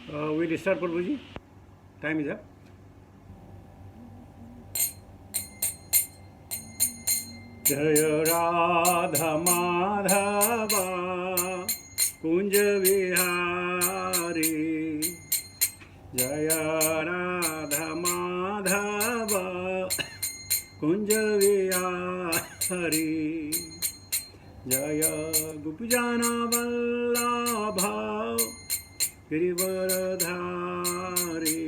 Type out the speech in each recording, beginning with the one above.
We'll start, Prabhuji. Time is up. Jaya Radha Madhava Kunja Vihari Jaya Radha Madhava Kunja Vihari Jaya Gopijana Vallabha Girivaradhari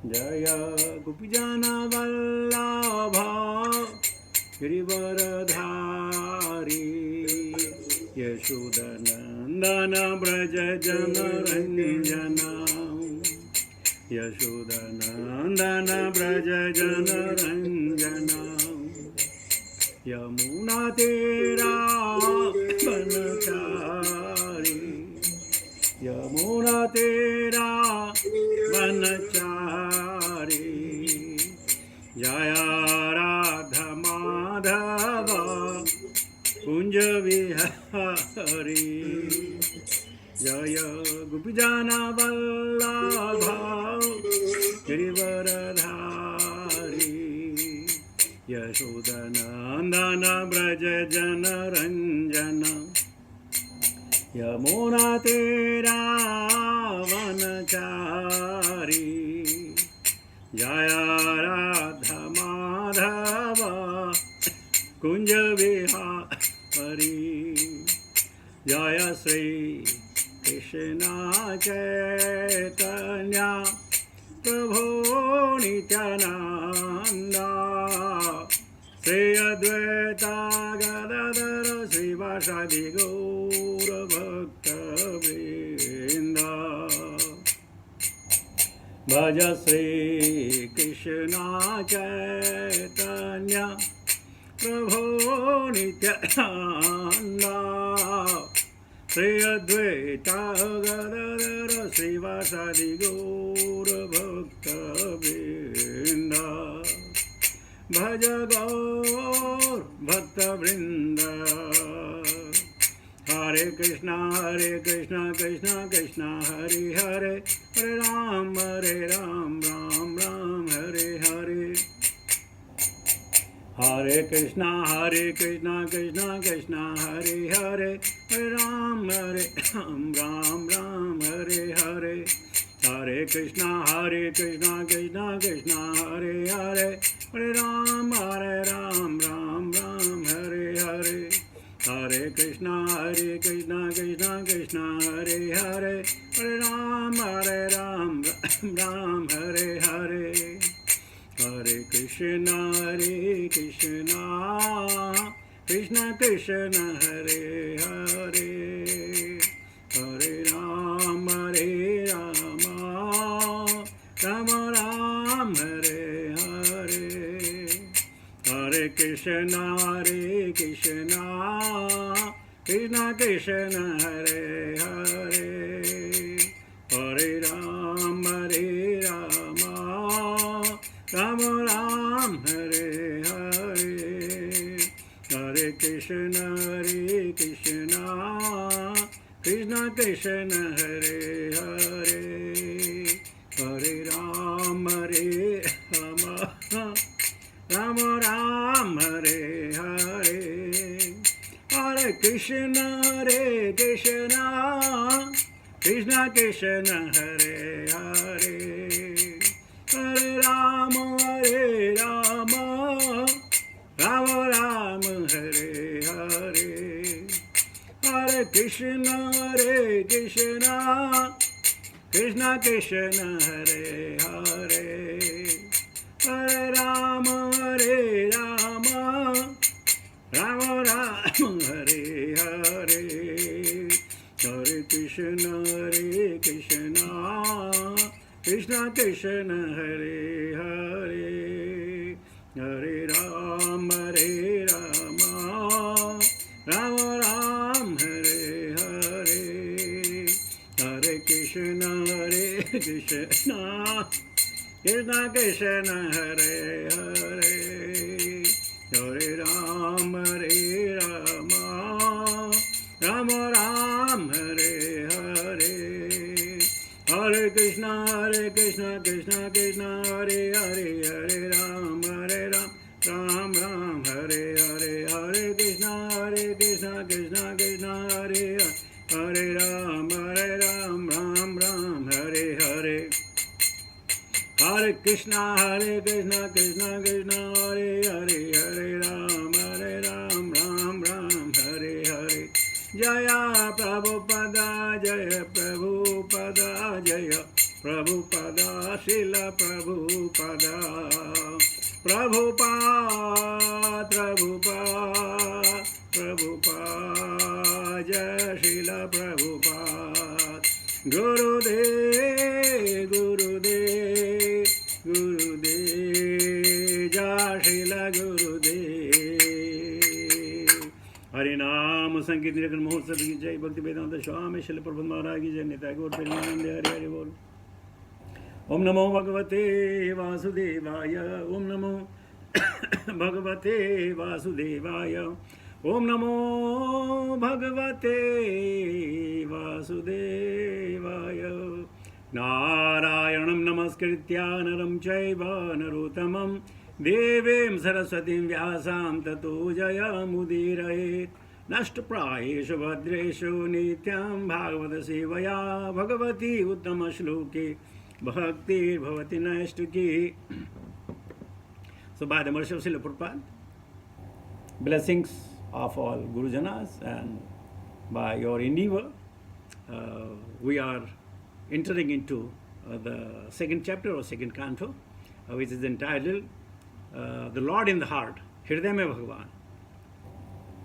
Jaya Gopijana Vallabha Girivaradhari Yashodanandana Braja Jana Ranjana Yashodanandana Braja Jana Ranjana Yamuna Tera Vanachari Yamuna Tera Vanachari Jaya Radha Madhava Kunja Vihari Jaya Gopijana Vallabha Girivaradhari Yashodanandana Braja Jana Ranjana Yamuna Tera Vanachari Jaya Radha Madhava Kunja Vihari Jaya Sri Krishna Chaitanya Prabhu Nityananda Sri Advaita Gadadara Srivasadi Gaura Bhakta Vrinda Bhaja Sri Krishna Chaitanya Prabhu Nityananda Sri Advaita Gadadara Srivasadi Gaura Bhakta Vrinda Bhaja Gaur Bhakta Vrinda Hare Krishna Krishna Krishna Hare Hare Hare Ram Ram Ram Hare Hare Hare Krishna Krishna Krishna Hare Hare Hare Ram Ram Hare Hare Hare Krishna Krishna Krishna Hare Hare Hare Ram Ram Hare Hare Hare Krishna Krishna Krishna Hare Hare Hare Ram Ram Hare Hare Hare Krishna Krishna Krishna Hare Hare Hare Ram Ram Hare Hare Hare Krishna Krishna Krishna Hare Hare Hare Ram Ram Hare Hare Hare Krishna Krishna Krishna Hare Hare Hare Ram Ram Hare Hare Hare Krishna Krishna Krishna Hare Hare Hare Ram Ram Hare Hare Hare Krishna Krishna Krishna Hare Hare Hare Ram Ram Hare Hare Hare Krishna Krishna Hare Hare Hare Ram Ram Hare Hare Hare Krishna Krishna Hare Hare Hare Ram Ram Hare Hare Hare Krishna Krishna Krishna Hare Hare Hare Ram Ram Ram Hare Hare Hare Krishna Krishna Krishna Hare Hare Ram Ram Ram Hare Hare Hare Krishna Krishna Krishna Hare Hare Hare Ram Ram Ram Hare Hare Jaya Prabhupada Jaya Prabhupada Jaya Prabhupada Srila Prabhupada Prabhupada Prabhupada Jaya Srila Prabhupada Gurudev Gurudev Jai Srila Gurudev Hari नाम संकीर्तन महोत्सव की जय भक्ति वेदांत स्वामी शिल प्रबंध महाराज की जय निताय गौर प्रेमानंद हरि हरि बोल ओम नमो भगवते वासुदेवाय ओम नमो भगवते वासुदेवाय ओम नमो भगवते वासुदेवाय नारायणं नमस्कृत्य नरं चैव नरोत्तमं देवीं सरस्वतीं व्यासां ततो जयमुदीरयेत् नष्टप्रायेषु भद्रेषु नित्यं भागवत सेवया Bhagwati उत्तमश्लोके भक्तिर्भवति नैष्टिकी. So by the mercy of Srila Prabhupada, blessings of all Gurujanas, and by your endeavor, we are entering into the second chapter or second canto, which is entitled The Lord in the Heart, Hriday Mein Bhagavan.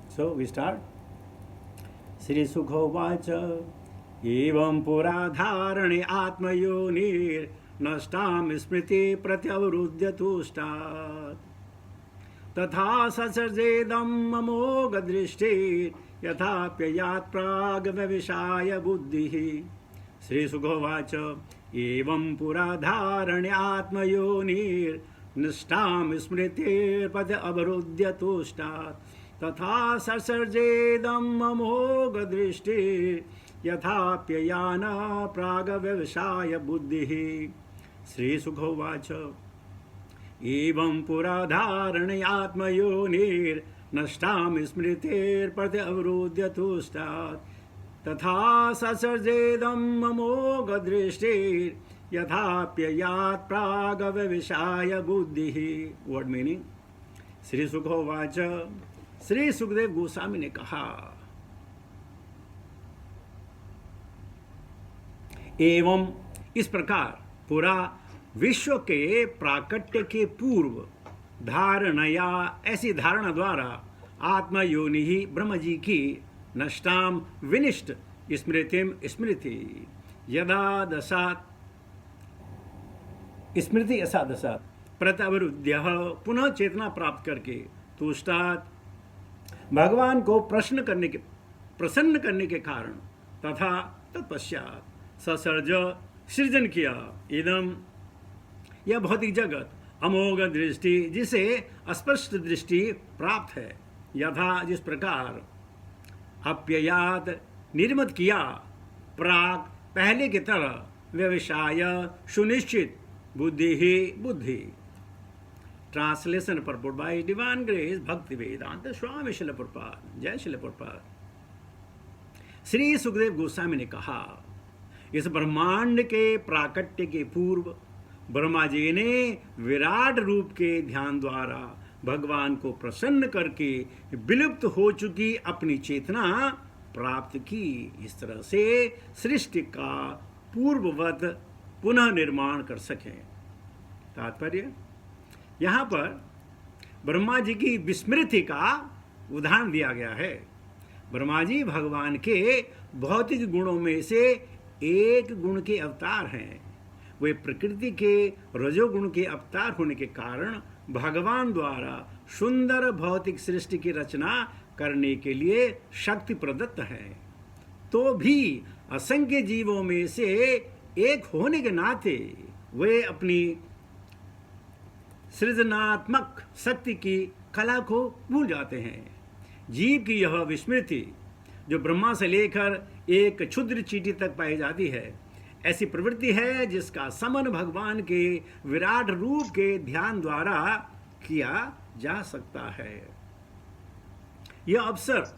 So we start. Sri Sukho Vacha Evam Pura Dharani Atmayonis Nashtam Smriti Pratyavruddhya Tushtat Tatha Sasarjedam Amoga Drishti Yatha Pyayat Pragava Vishaya Buddhihi. Sri Sukho Vacha Evam Pura Dharani Atmayonis Nashtam Smriti Pratyavruddhya Tushtat तथा ससर्जेदम अमोघ दृष्टि यथाप्ययाना प्राग व्यवसाय बुद्धि. श्री सुखोवाच एवं पुराधारणे आत्मयोनिर्नष्टां स्मृतिर्प्रत्य अवरुध्य तुष्टात् तथा ससर्जेदम अमोघ दृष्टि यथाप्ययात् प्राग व्यवसाय बुद्धि. Word meaning. श्री सुखोवाच श्री सुखदेव गोस्वामी ने कहा एवं इस प्रकार पूरा विश्व के प्राकट्य के पूर्व धारणया ऐसी धारणा द्वारा आत्मयोनि ही ब्रह्म जी की नष्टाम विनिष्ट स्मृतिम स्मृति यदा दशात स्मृति यशा दशात प्रत्यवरुद्ध पुनः चेतना प्राप्त करके तुष्टात भगवान को प्रसन्न करने के कारण तथा तत्पश्चात ससर्ज सृजन किया इदम यह भौतिक जगत अमोघ दृष्टि जिसे स्पष्ट दृष्टि प्राप्त है यथा जिस प्रकार अप्ययात निर्मित किया प्राग पहले की तरह व्यवसाय सुनिश्चित बुद्धि ही बुद्धि. Translation purport by Divine Grace Bhakti Vedanta Swami Srila Prabhupada. जय श्रील प्रभुपाद. श्री सुखदेव गोस्वामी ने कहा इस ब्रह्मांड के प्राकट्य के पूर्व ब्रह्मा जी ने विराट रूप के ध्यान द्वारा भगवान को प्रसन्न करके विलुप्त हो चुकी अपनी चेतना प्राप्त की. इस तरह से सृष्टि का पूर्ववत पुनः निर्माण कर सके. तात्पर्य यहाँ पर ब्रह्मा जी की विस्मृति का उदाहरण दिया गया है. ब्रह्मा जी भगवान के भौतिक गुणों में से एक गुण के अवतार हैं. वे प्रकृति के रजोगुण के अवतार होने के कारण भगवान द्वारा सुंदर भौतिक सृष्टि की रचना करने के लिए शक्ति प्रदत्त है. तो भी असंख्य जीवों में से एक होने के नाते वे अपनी सृजनात्मक शक्ति की कला को भूल जाते हैं. जीव की यह विस्मृति जो ब्रह्मा से लेकर एक क्षुद्र चींटी तक पाई जाती है ऐसी प्रवृत्ति है जिसका समन भगवान के विराट रूप के ध्यान द्वारा किया जा सकता है। यह अवसर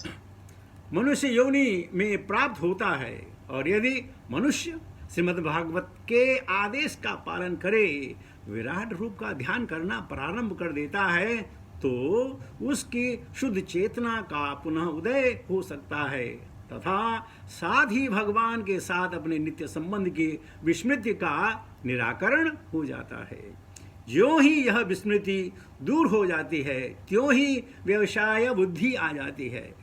मनुष्य योनि में प्राप्त होता है, और यदि मनुष्य श्रीमद् भागवत के आदेश का पालन करे, विराट रूप का ध्यान करना प्रारंभ कर देता है, तो उसकी शुद्ध चेतना का पुनः उदय हो सकता है तथा साथ ही भगवान के साथ अपने नित्य संबंध की विस्मृति का निराकरण हो जाता है। ज्यों ही यह विस्मृति दूर हो जाती है, त्यों ही व्यवसाय बुद्धि आ जाती है,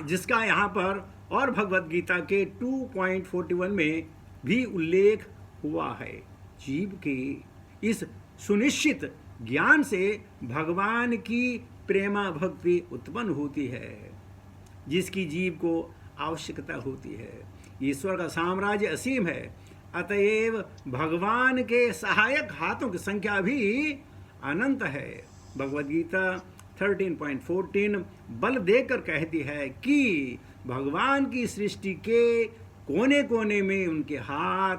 जिसका यहाँ पर और भगवत गीता के 2.41 में भी उल्लेख हुआ है। जीव के इस सुनिश्चित ज्ञान से भगवान की प्रेमा भक्ति उत्पन्न होती है, जिसकी जीव को आवश्यकता होती है। ईश्वर का साम्राज्य असीम है, अतएव भगवान के सहायक हाथों की संख्या भी अनंत है। भगवत गीता 13.14 बल देकर कहती है कि भगवान की सृष्टि के कोने कोने में उनके हाथ,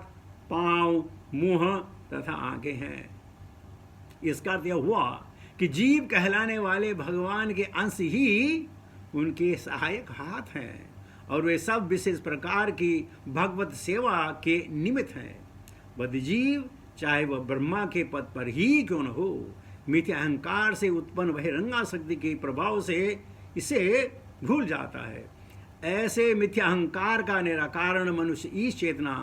पांव, मुंह तथा आंखें हैं। इसका अर्थ यह हुआ कि जीव कहलाने वाले भगवान के अंश ही उनके सहायक हाथ हैं, और वे सब विशेष प्रकार की भगवत सेवा के निमित्त हैं। बद्धजीव चाहे वह ब्रह्मा के पद पर ही क्यों न हो, मिथ्या अहंकार से उत्पन्न बहिरंगा शक्ति के प्रभाव से इसे भूल जाता है। ऐसे मिथ्या अहंकार का निराकरण मनुष्य ईश चेतना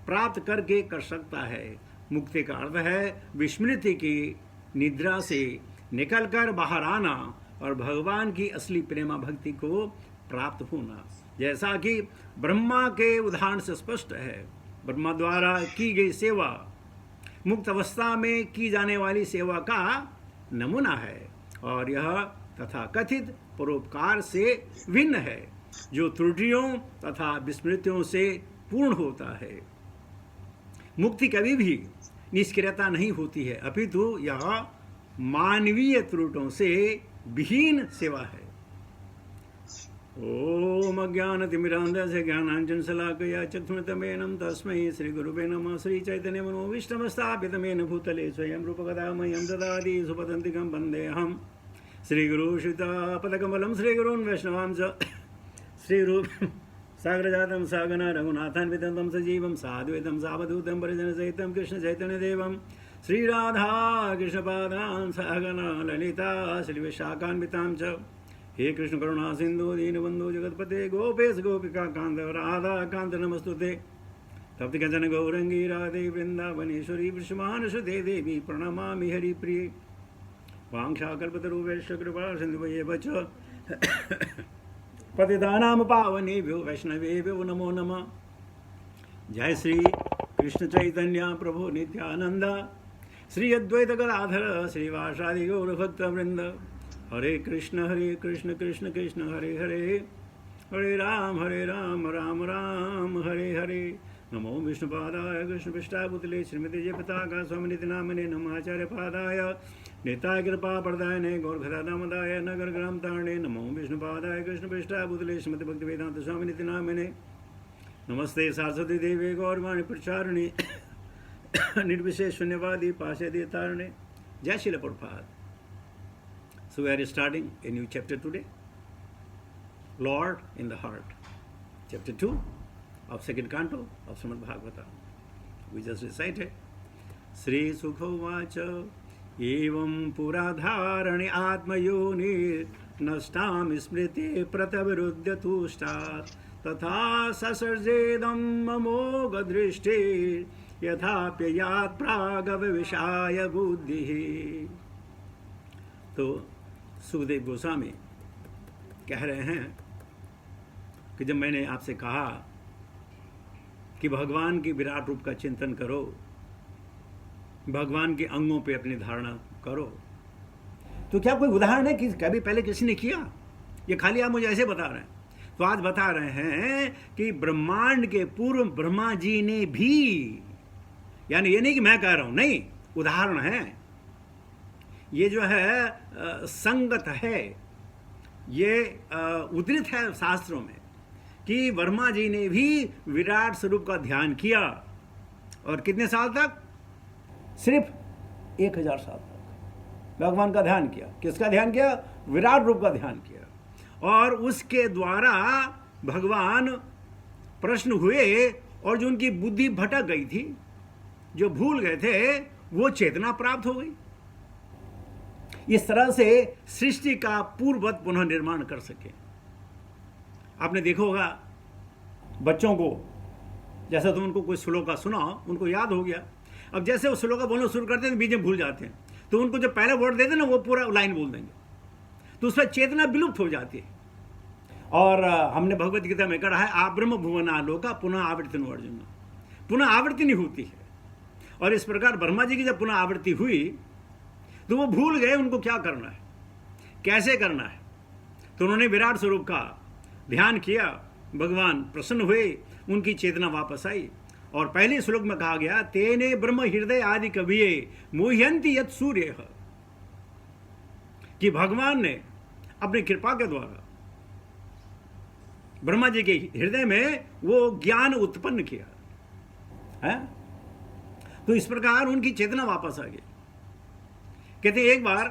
प्राप्त करके कर सकता है। मुक्ति का अर्थ है विस्मृति की निद्रा से निकलकर बाहर आना और भगवान की असली प्रेमा भक्ति को प्राप्त होना। जैसा कि ब्रह्मा के उदाहरण से स्पष्ट है, ब्रह्मा द्वारा की गई सेवा मुक्त अवस्था में की जाने वाली सेवा का नमूना है, और यह तथा कथित परोपकार से भिन्न है, जो त्रुटियों तथा विस्मृतियों से पूर्ण होता है। मुक्ति कभी भी निष्क्रियता नहीं होती है, अपितु यह मानवीय त्रुटियों से विहीन सेवा है। ओम अज्ञानतिमिरान्धस्य ज्ञानाञ्जनशलाकया चक्षुरुन्मिलितं तस्मै श्रीगुरुवे नमः। श्रीचैतन्य मनोभीष्टमस्थापितमेन भूतले स्वयं रूपकदा मह्यं ददाति सुपदन्तिकं वन्देऽहं श्रीगुरुश्रितापदकमलं श्रीगुरून् वैष्णवांश्च श्रीरूपं सागरजातं सागना रघुनाथान्वितं सजीवं साद्वैतं सावधूतं परिजनसहितं कृष्णचैतन्यदेवं श्रीराधा कृष्णपादान् सहगना ललिता श्रीविशाखान्वितां च। हे कृष्ण करुणा सिंधु दीनबंधु जगतपते गोपेश गोपिका कांत राधा कांत नमस्तुते। तप्त कंचन गौरंगी राधे वृंदावनेश्वरी वृषभानुसुते देवी प्रणमामि हरिप्रिये। वाञ्छाकल्पतरुभ्यश्च कृपा सिन्धुभ्येव च पतितानां पावनेभ्यो वैष्णवेभ्यो नमो नमः। जय श्री कृष्ण चैतन्य प्रभु नित्यानंद, श्री अद्वैत गदाधर श्रीवासादि गौर भक्त वृंद। हरे कृष्ण कृष्ण कृष्ण हरे हरे, हरे राम राम राम हरे हरे। नमो विष्णुपादाय कृष्णपृष्ठाभूतले श्रीमते जयपताका स्वामिनिति नामने नमः आचार्यपादाय निताय कृपाप्रदायने गौरभद्रादामदाय नगरग्राम तारणे। नमो विष्णुपादाय कृष्णपृष्ठाभूतले श्रीमते भक्तिवेदांत स्वामिनिति नामने नमस्ते सरस्वती देवे गौरवाणी प्रचारिणे निर्विशेष शून्यवादी पाशे तारणे। जय Srila Prabhupada. So we are starting a new chapter today, Lord in the Heart, chapter 2 of second canto of Srimad Bhagavata. We just recited Sri Sukhovacha evam puradharani atmayonir nastam smriti pratavirudya tushtat तथा ससर्जेदं ममोघ दृष्टि यथाप्ययात् प्रागव विषाय बुद्धि। तो सुखदेव गोस्वामी कह रहे हैं कि जब मैंने आपसे कहा कि भगवान की विराट रूप का चिंतन करो, भगवान के अंगों पे अपनी धारणा करो, तो क्या कोई उदाहरण है कि कभी पहले किसी ने किया? ये खाली आप मुझे ऐसे बता रहे हैं। तो आज बता रहे हैं कि ब्रह्मांड के पूर्व ब्रह्मा जी ने भी, यानी ये नहीं कि मैं कह रहा हूं, नहीं, उदाहरण है, ये जो है संगत है, ये उद्धृत है शास्त्रों में कि वर्मा जी ने भी विराट स्वरूप का ध्यान किया, और कितने साल तक? सिर्फ 1000 साल तक भगवान का ध्यान किया। किसका ध्यान किया? विराट रूप का ध्यान किया। और उसके द्वारा भगवान प्रश्न हुए, और जो उनकी बुद्धि भटक गई थी, जो भूल गए थे, वो चेतना प्राप्त हो गई। इस तरह से सृष्टि का पूर्ववत पुनः निर्माण कर सके। आपने देखा होगा बच्चों को, जैसे तुम उनको कोई श्लोक सुनाओ, उनको याद हो गया। अब जैसे वो श्लोक बोलना शुरू करते हैं तो बीच में भूल जाते हैं, तो उनको जो पहला वर्ड देते हैं ना, वो पूरा लाइन बोल देंगे, तो उसमें चेतना विलुप्त हो जाती है। और हमने भगवत गीता में कहा है, आ ब्रह्म भुवन आलोका पुनः आवृत्ति अर्जुन, पुनः आवृत्ति नहीं होती है। और इस प्रकार ब्रह्मा जी की जब पुनः आवृत्ति हुई तो वो भूल गए उनको क्या करना है, कैसे करना है। तो उन्होंने विराट स्वरूप का ध्यान किया, भगवान प्रसन्न हुए, उनकी चेतना वापस आई। और पहले श्लोक में कहा गया, तेने ब्रह्म हृदय आदि कविये मुह्यंति यत् सूर्य, कि भगवान ने अपनी कृपा के द्वारा ब्रह्मा जी के हृदय में वो ज्ञान उत्पन्न किया है। तो इस प्रकार उनकी चेतना वापस आ गई। कहते एक बार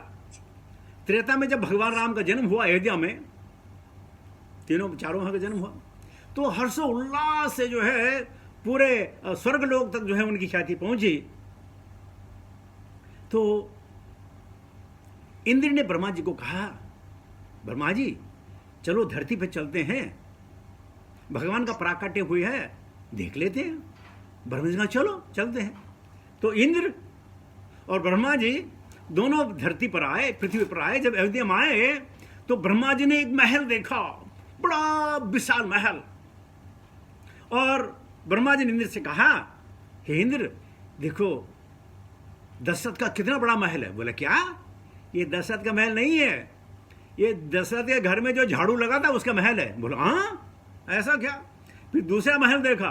त्रेता में जब भगवान राम का जन्म हुआ अयोध्या में, तीनों चारों का जन्म हुआ, तो हर्षोल्लास से जो है पूरे स्वर्ग लोक तक जो है उनकी ख्याति पहुंची। तो इंद्र ने ब्रह्मा जी को कहा, ब्रह्मा जी चलो धरती पे चलते हैं, भगवान का प्राकट्य हुई है, देख लेते हैं। ब्रह्मा जी कहा चलो चलते हैं। तो इंद्र और ब्रह्मा जी दोनों धरती पर आए, पृथ्वी पर आए। जब अयोध्या में आए तो ब्रह्मा जी ने एक महल देखा, बड़ा विशाल महल। और ब्रह्मा जी ने इंद्र से कहा, हे इंद्र देखो दशरथ का कितना बड़ा महल है। बोला क्या? ये दशरथ का महल नहीं है, ये दशरथ के घर में जो झाड़ू लगा था उसका महल है। बोला हाँ ऐसा क्या? फिर दूसरा महल देखा,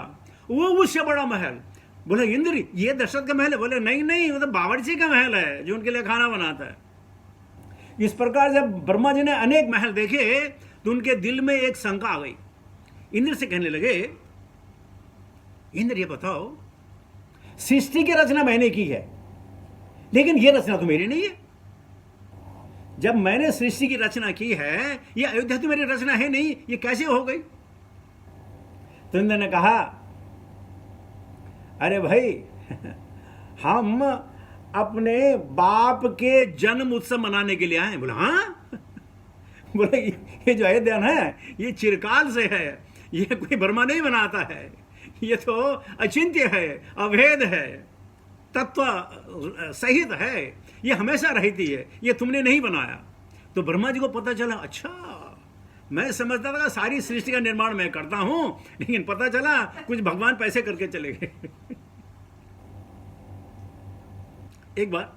वो उससे बड़ा महल। बोले इंद्र ये दशरथ का महल है। बोले नहीं नहीं, वो तो बावर्ची का महल है जो उनके लिए खाना बनाता है। इस प्रकार जब ब्रह्मा जी ने अनेक महल देखे तो उनके दिल में एक शंका आ गई। इंद्र से कहने लगे, इंद्र ये बताओ, सृष्टि की रचना मैंने की है, लेकिन ये रचना तो मेरी नहीं है। जब मैंने सृष्टि की रचना की है, ये अयोध्या तो मेरी रचना है नहीं, ये कैसे हो गई? तो इंद्र ने कहा, अरे भाई हम अपने बाप के जन्म उत्सव मनाने के लिए आए। बोला हाँ? बोले ये जो अयोध्या है ये चिरकाल से है, ये कोई ब्रह्मा नहीं बनाता है, ये तो अचिंत्य है, अभेद है, तत्व सहित है, ये हमेशा रहती है, ये तुमने नहीं बनाया। तो ब्रह्मा जी को पता चला, अच्छा मैं समझता था सारी सृष्टि का निर्माण मैं करता हूं, लेकिन पता चला कुछ भगवान पैसे करके चले गए। एक बार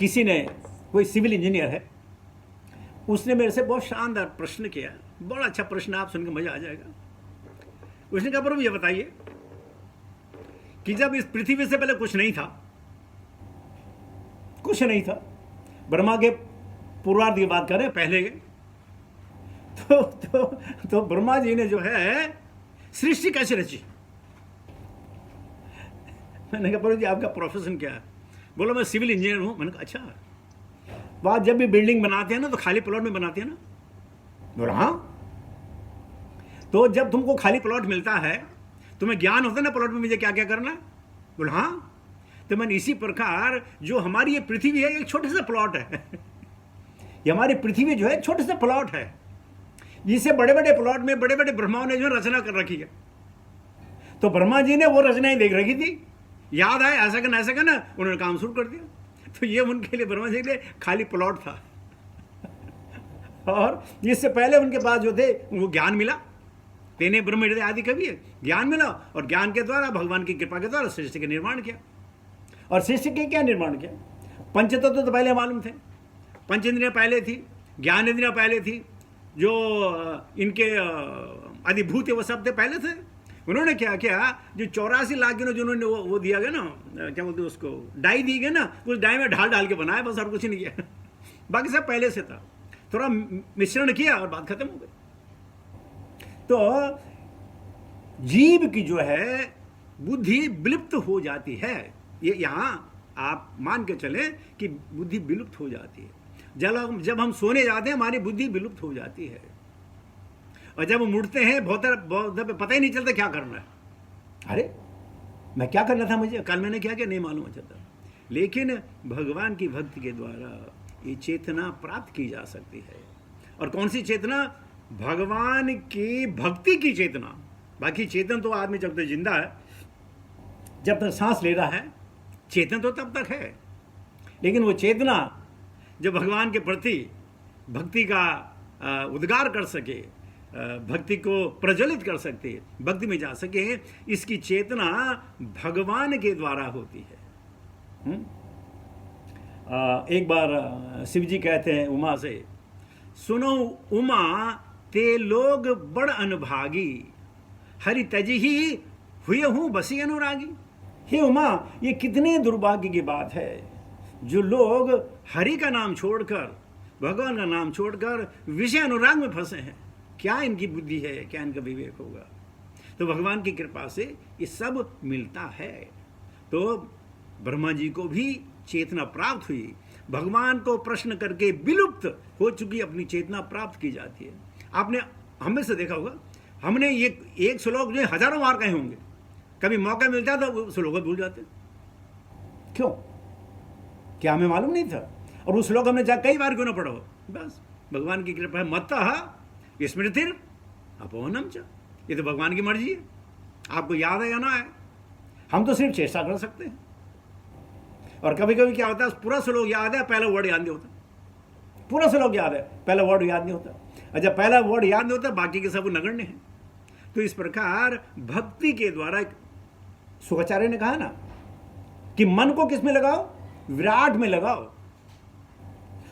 किसी ने, कोई सिविल इंजीनियर है, उसने मेरे से बहुत शानदार प्रश्न किया। बड़ा अच्छा प्रश्न, आप सुन के मजा आ जाएगा। उसने कहा, प्रभु ये बताइए कि जब इस पृथ्वी से पहले कुछ नहीं था, कुछ नहीं था, ब्रह्मा के पूर्वार्ध की बात करें पहले के, तो ब्रह्मा जी ने जो है सृष्टि कैसे रची? मैंने कहा, प्रभु जी आपका प्रोफेशन क्या है? बोलो मैं सिविल इंजीनियर हूं। मैंने कहा अच्छा, बात जब भी बिल्डिंग बनाते हैं ना तो खाली प्लॉट में बनाते हैं ना? बोला हाँ। तो जब तुमको खाली प्लॉट मिलता है, तुम्हें ज्ञान होता है ना प्लॉट में मुझे क्या क्या करना है? बोला हाँ। तो मैंने इसी प्रकार जो हमारी ये पृथ्वी है एक छोटे से प्लॉट है। ये हमारी पृथ्वी जो है छोटे से प्लॉट है, जिसे बड़े बड़े प्लॉट में बड़े बड़े ब्रह्माओं ने जो रचना कर रखी है। तो ब्रह्मा जी ने वो रचनाएं देख रखी थी, याद आए ऐसा करना, उन्होंने काम शुरू कर दिया। तो ये उनके लिए, ब्रह्मा जी के लिए खाली प्लॉट था। और इससे पहले उनके पास जो थे वो ज्ञान मिला, तेने ब्रह्म हृदय आदि कवि है, ज्ञान मिला, और ज्ञान के द्वारा भगवान की कृपा के द्वारा सृष्टि का निर्माण किया। और सृष्टि के क्या निर्माण किया? पंचतत्व तो पहले मालूम थे, पंच इंद्रियां पहले थी, ज्ञान इंद्रियां पहले थी, जो इनके अधिभूत है वो सब थे, पहले थे। उन्होंने क्या किया, जो 84 लाख जो उन्होंने वो दिया गया ना, क्या बोलते हैं उसको, डाई दी गई ना, उस डाई में ढाल ढाल के बनाया, बस और कुछ नहीं किया। बाकी सब पहले से था, थोड़ा मिश्रण किया और बात खत्म हो गई। तो जीव की जो है बुद्धि विलुप्त हो जाती है। ये यहाँ आप मान के चलें कि बुद्धि विलुप्त हो जाती है। जब हम सोने जाते हैं हमारी बुद्धि विलुप्त हो जाती है, और जब हम उठते हैं बहुत पता ही नहीं चलता क्या करना है। अरे मैं क्या करना था, मुझे कल मैंने क्या किया नहीं मालूम चलता। लेकिन भगवान की भक्ति के द्वारा ये चेतना प्राप्त की जा सकती है। और कौन सी चेतना? भगवान की भक्ति की चेतना। बाकी चेतन तो आदमी जब तक जिंदा है, जब तक सांस ले रहा है, चेतन तो तब तक है। लेकिन वो चेतना जो भगवान के प्रति भक्ति का उद्गार कर सके, भक्ति को प्रज्वलित कर सकते, भक्ति में जा सके, इसकी चेतना भगवान के द्वारा होती है। एक बार शिव जी कहते हैं उमा से, सुनो उमा ते लोग बड़ अनभागी, हरि तजही हुए हूं बसी अनुरागी। हे उमा, ये कितने दुर्भाग्य की बात है जो लोग हरि का नाम छोड़कर, भगवान का नाम छोड़कर विषय अनुराग में फंसे हैं। क्या इनकी बुद्धि है, क्या इनका विवेक होगा? तो भगवान की कृपा से ये सब मिलता है। तो ब्रह्मा जी को भी चेतना प्राप्त हुई, भगवान को प्रश्न करके विलुप्त हो चुकी अपनी चेतना प्राप्त की जाती है। आपने हमें से देखा होगा, हमने ये एक श्लोक जो हजारों बार कहे होंगे, कभी मौका मिलता है तो वो श्लोक भूल जाते। क्यों? क्या हमें मालूम नहीं था? और उस श्लोक हमने कई बार क्यों ना पढ़ा हो, बस भगवान की कृपा है। मत्तः स्मृतिर् अपोहनम च, ये तो भगवान की मर्जी है, आपको याद है या ना है। हम तो सिर्फ चेष्टा कर सकते हैं। और कभी कभी क्या होता है, पूरा श्लोक याद है, पहला वर्ड याद नहीं होता। पूरा श्लोक याद है, पहला वर्ड याद नहीं होता, और जब पहला वर्ड याद नहीं होता बाकी के सब नगण्य हैं। तो इस प्रकार भक्ति के द्वारा, शुक्राचार्य ने कहा ना कि मन को किस में लगाओ? विराट में लगाओ।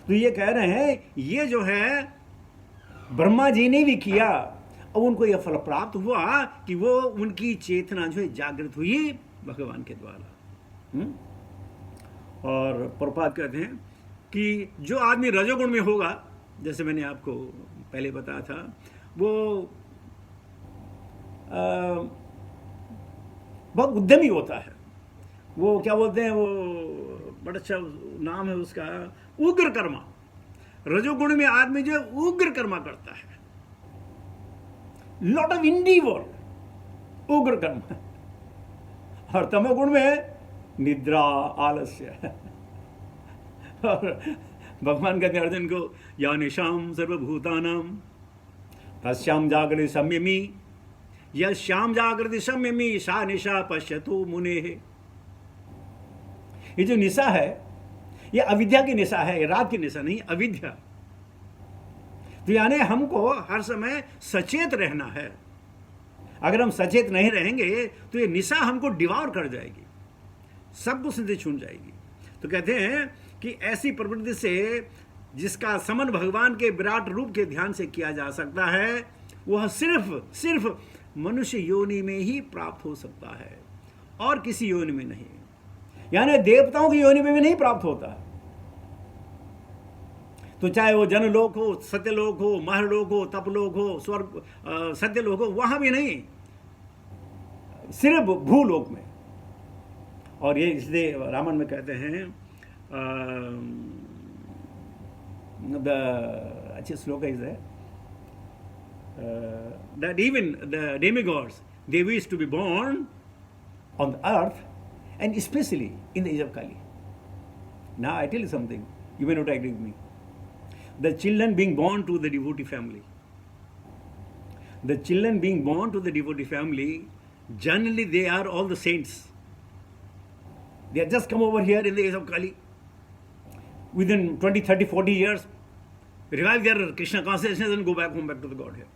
तो ये कह रहे हैं, ये जो है ब्रह्मा जी ने भी किया, और उनको यह फल प्राप्त हुआ कि वो उनकी चेतना जो है जागृत हुई भगवान के द्वारा। और प्रभुपाद कहते हैं कि जो आदमी रजोगुण में होगा, जैसे मैंने आपको पहले बताया था, वो बहुत उद्यमी होता है। वो क्या बोलते हैं, वो बड़ा अच्छा नाम है उसका, उग्र कर्मा। रजोगुण में आदमी जो है उग्र कर्मा करता है, लॉट ऑफ इंडीवर, उग्र कर्म। और तमोगुण में निद्रा, आलस्य। और भगवान कहते हैं अर्जुन को, या निशाम सर्वभूतानाम तस्याम जागृति संयमी, यह श्याम जागृति संयमी सा निशा पश्यतु मुने। ये जो निशा है, ये अविद्या की निशा है, ये रात की निशा नहीं, अविद्या। तो यानी हमको हर समय सचेत रहना है। अगर हम सचेत नहीं रहेंगे तो ये निशा हमको डिवॉर कर जाएगी, सब कुछ से छूट जाएगी। तो कहते हैं कि ऐसी प्रवृत्ति से जिसका समन भगवान के विराट रूप के ध्यान से किया जा सकता है, वह सिर्फ मनुष्य योनि में ही प्राप्त हो सकता है, और किसी योनि में नहीं। यानी देवताओं की योनि में भी नहीं प्राप्त होता। तो चाहे वो जनलोक हो, सत्यलोक हो, महलोक हो, तपलोक हो, स्वर्ग सत्यलोक हो, वहां भी नहीं, सिर्फ भूलोक में। और ये इसलिए रामायण में कहते हैं, अच्छे श्लोक है, that even the demigods, they wish to be born on the earth, and especially in the age of Kali. Now I tell you something, you may not agree with me. The children being born to the devotee family, generally they are all the saints. They have just come over here in the age of Kali. Within 20, 30, 40 years, revive their Krishna consciousness and go back home, back to the Godhead.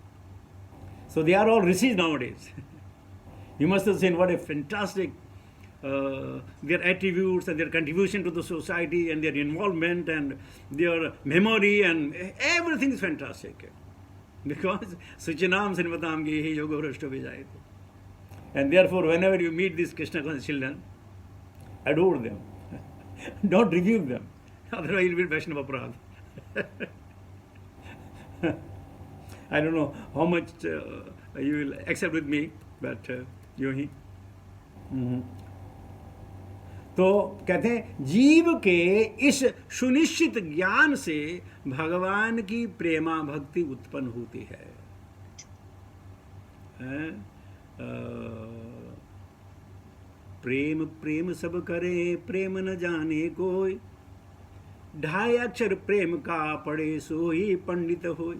So they are all rishis nowadays. You must have seen what a fantastic their attributes and their contribution to the society and their involvement and their memory and everything is fantastic. Because Suchinam Srinvatam Gehi Yoga Vrashto Vijayate. And therefore, whenever you meet these Krishna conscious children, adore them. Don't rebuke them. Otherwise, you'll be Vaishnava Aparadha. I don't know how much you will accept with me, but यूं ही। तो कहते हैं जीव के इस सुनिश्चित ज्ञान से भगवान की प्रेमा भक्ति उत्पन्न होती है। प्रेम प्रेम सब करे, प्रेम न जाने कोई, ढाई अक्षर प्रेम का पढ़े सोई पंडित होय।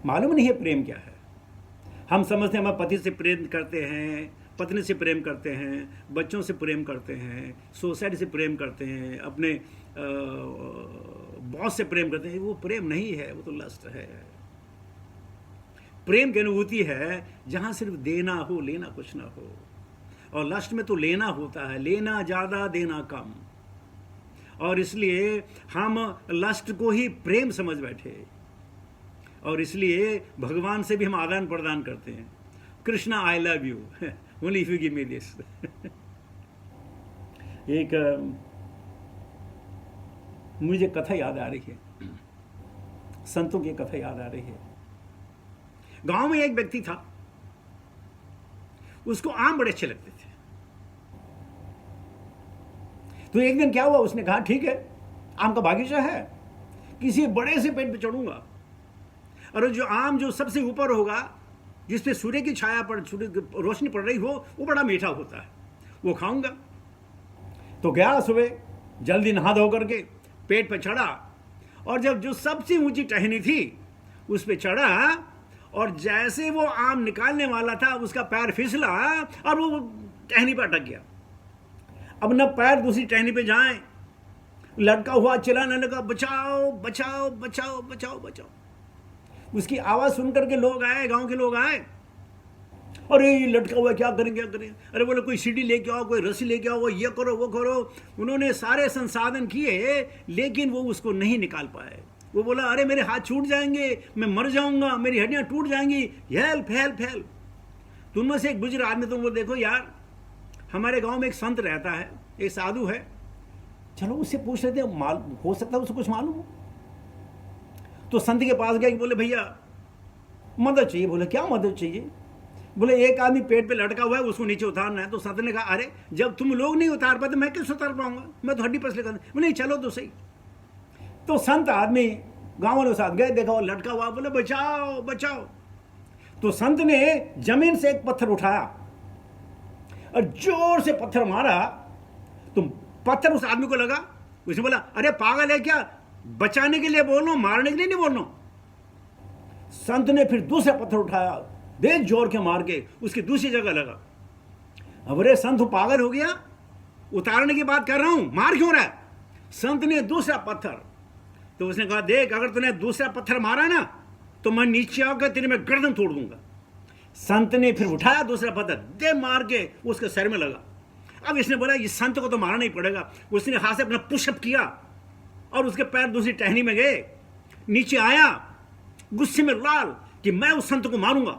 मालूम नहीं है प्रेम क्या है। हम समझते हैं हम पति से प्रेम करते हैं, पत्नी से प्रेम करते हैं, बच्चों से प्रेम करते हैं, सोसाइटी से प्रेम करते हैं, अपने बॉस से प्रेम करते हैं। वो प्रेम नहीं है, वो तो लस्ट है। प्रेम की अनुभूति है जहां सिर्फ देना हो, लेना कुछ ना हो। और लस्ट में तो लेना होता है, लेना ज़्यादा देना कम। और इसलिए हम लस्ट को ही प्रेम समझ बैठे, और इसलिए भगवान से भी हम आदान प्रदान करते हैं। Krishna I love you, only if you give me this. एक मुझे कथा याद आ रही है, संतों की कथा याद आ रही है। गांव में एक व्यक्ति था, उसको आम बड़े अच्छे लगते थे। तो एक दिन क्या हुआ, उसने कहा ठीक है, आम का बागीचा है, किसी बड़े से पेड़ पे चढ़ूंगा, और जो आम जो सबसे ऊपर होगा, जिस पे सूर्य की छाया पर, सूर्य की रोशनी पड़ रही हो, वो बड़ा मीठा होता है, वो खाऊंगा। तो गया सुबह जल्दी नहा धो करके पेड़ पे चढ़ा, और जब जो सबसे ऊंची टहनी थी उस पे चढ़ा, और जैसे वो आम निकालने वाला था, उसका पैर फिसला और वो टहनी पर अटक गया। अब न पैर दूसरी टहनी पे जाए, लटका हुआ चिल्लाने लगा, बचाओ बचाओ बचाओ बचाओ बचाओ। उसकी आवाज सुनकर के लोग आए, गांव के लोग आए, अरे ये लटका हुआ, क्या करेंगे क्या करेंगे। अरे बोले कोई सीढ़ी लेके आओ, कोई रस्सी लेके आओ, ये करो वो करो। उन्होंने सारे संसाधन किए, लेकिन वो उसको नहीं निकाल पाए। वो बोला अरे मेरे हाथ छूट जाएंगे, मैं मर जाऊंगा, मेरी हड्डियां टूट जाएंगी, हेल्प हेल्प हेल्प। तो उनमें से एक बुजुर्ग आदमी, तुम वो देखो यार, हमारे गांव में एक संत रहता है, एक साधु है, चलो उससे पूछ लेते हैं, हो सकता है उसको कुछ मालूम हो। तो संत के पास गया, बोले भैया मदद चाहिए। बोले क्या मदद चाहिए। बोले एक आदमी पेट पे लटका हुआ है, उसको नीचे उतारना है। तो संत ने कहा अरे जब तुम लोग नहीं उतार पाते, मैं कैसे उतार पाऊंगा, मैं तो हड्डी पसले कर। नहीं चलो तो सही। तो संत आदमी गांव वालों के साथ गए, देखा वो लटका हुआ, बोले बचाओ बचाओ। तो संत ने जमीन से एक पत्थर उठाया और जोर से पत्थर मारा, तो पत्थर उस आदमी को लगा। उसने बोला अरे पागल है क्या, बचाने के लिए बोल रहा हूं, मारने के लिए नहीं बोल रहा हूं। संत ने फिर दूसरा पत्थर उठाया, दे जोर के मार के उसकी दूसरी जगह लगा। अब अरे संत पागल हो गया, उतारने की बात कर रहा हूं, मार क्यों रहा है। संत ने दूसरा पत्थर, तो उसने कहा देख अगर तूने दूसरा पत्थर मारा ना, तो मैं नीचे आकर तेरे में गर्दन तोड़ दूंगा। संत ने फिर उठाया दूसरा पत्थर, दे मार के उसके सर में लगा। अब इसने बोला इस संत को तो मारना ही पड़ेगा। उसने हाथ से अपना पुशअप किया और उसके पैर दूसरी टहनी में गए, नीचे आया गुस्से में लाल कि मैं उस संत को मारूंगा।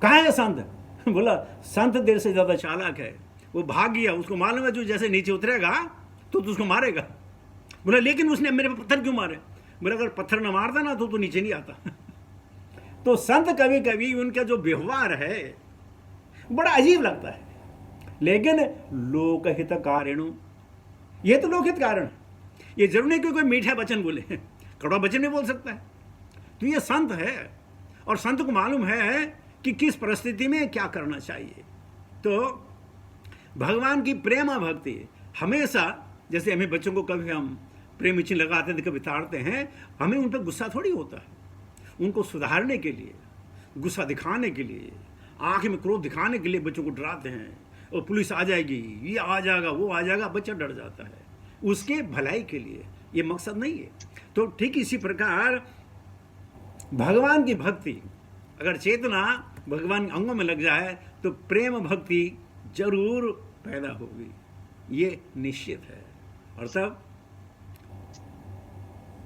कहाँ है संत। बोला संत देर से ज्यादा चालाक है, वो भाग गया, उसको मालूम है जो जैसे नीचे उतरेगा तो उसको मारेगा। बोला लेकिन उसने मेरे पे पत्थर क्यों मारे। बोला अगर पत्थर ना मारता ना तो नीचे नहीं आता। तो संत कभी कभी उनका जो व्यवहार है बड़ा अजीब लगता है, लेकिन लोकहित कारणु, ये तो लोकहित कारण है। ये जरूर नहीं कि कोई मीठा वचन बोले, कड़वा वचन नहीं बोल सकता है। तो ये संत है, और संत को मालूम है कि किस परिस्थिति में क्या करना चाहिए। तो भगवान की प्रेमा भक्ति हमेशा, जैसे हमें बच्चों को कभी हम प्रेम चिन्ह लगाते हैं, कभी ताड़ते हैं, हमें उन पर गुस्सा थोड़ी होता है। उनको सुधारने के लिए, गुस्सा दिखाने के लिए, आंख में क्रोध दिखाने के लिए बच्चों को डराते हैं, और पुलिस आ जाएगी, ये आ जाएगा, वो आ जाएगा, बच्चा डर जाता है। उसके भलाई के लिए, ये मकसद नहीं है। तो ठीक इसी प्रकार भगवान की भक्ति, अगर चेतना भगवान अंगों में लग जाए तो प्रेम भक्ति जरूर पैदा होगी, ये निश्चित है। और तब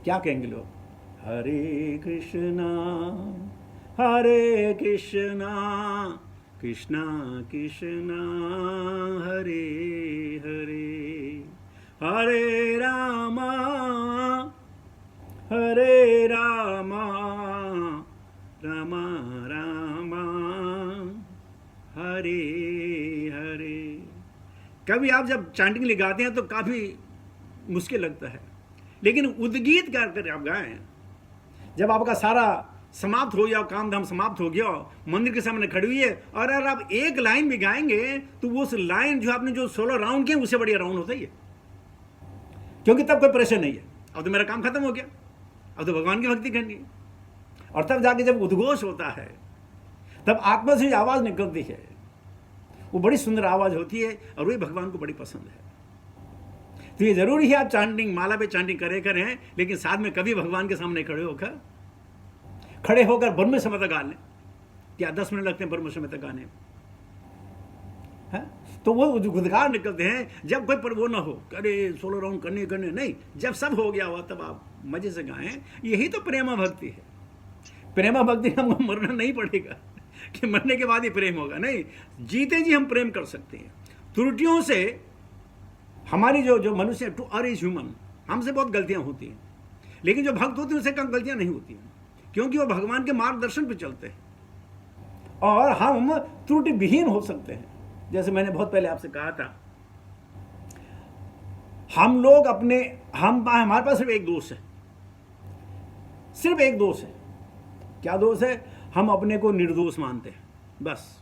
क्या कहेंगे लोग, हरे कृष्णा कृष्णा कृष्णा हरे हरे, हरे रामा हरे हरे। कभी आप जब चैंटिंग लगाते हैं तो काफ़ी मुश्किल लगता है, लेकिन उद्गीत कर आप गाएं, जब आपका सारा समाप्त हो गया, काम धाम समाप्त हो गया, मंदिर के सामने खड़ी हुई है, और अगर आप एक लाइन भी गाएंगे तो वो उस लाइन जो आपने जो 16 राउंड किए उससे बढ़िया राउंड होता ही है, क्योंकि तब कोई प्रेशर नहीं है, अब तो मेरा काम खत्म हो गया, अब तो भगवान की भक्ति करनी है। और तब जाके जब उद्घोष होता है तब आत्मा से आवाज़ निकलती है, वो बड़ी सुंदर आवाज़ होती है और वही भगवान को बड़ी पसंद है। तो ये जरूरी है आप चैंटिंग, माला पे चैंटिंग करें, लेकिन साथ में कभी भगवान के सामने खड़े होकर ब्रह्म संहिता गा लें। क्या 10 मिनट लगते हैं ब्रह्म संहिता गाने हैं? तो वो उद्गार निकलते हैं जब कोई पर वो ना हो, अरे 16 राउंड करने नहीं, जब सब हो गया हुआ तब आप मजे से गाएं। यही तो प्रेमा भक्ति है। प्रेमा भक्ति हमको मरना नहीं पड़ेगा कि मरने के बाद ही प्रेम होगा, नहीं, जीते जी हम प्रेम कर सकते हैं। त्रुटियों से हमारी जो मनुष्य टू आर इज ह्यूमन, हमसे बहुत गलतियां होती हैं, लेकिन जो भक्त होते हैं उससे कम गलतियां नहीं होती हैं, क्योंकि वो भगवान के मार्गदर्शन पे चलते हैं और हम त्रुटि विहीन हो सकते हैं। जैसे मैंने बहुत पहले आपसे कहा था, हम लोग हमारे पास सिर्फ एक दोष है, सिर्फ एक दोष है। क्या दोष है? हम अपने को निर्दोष मानते हैं, बस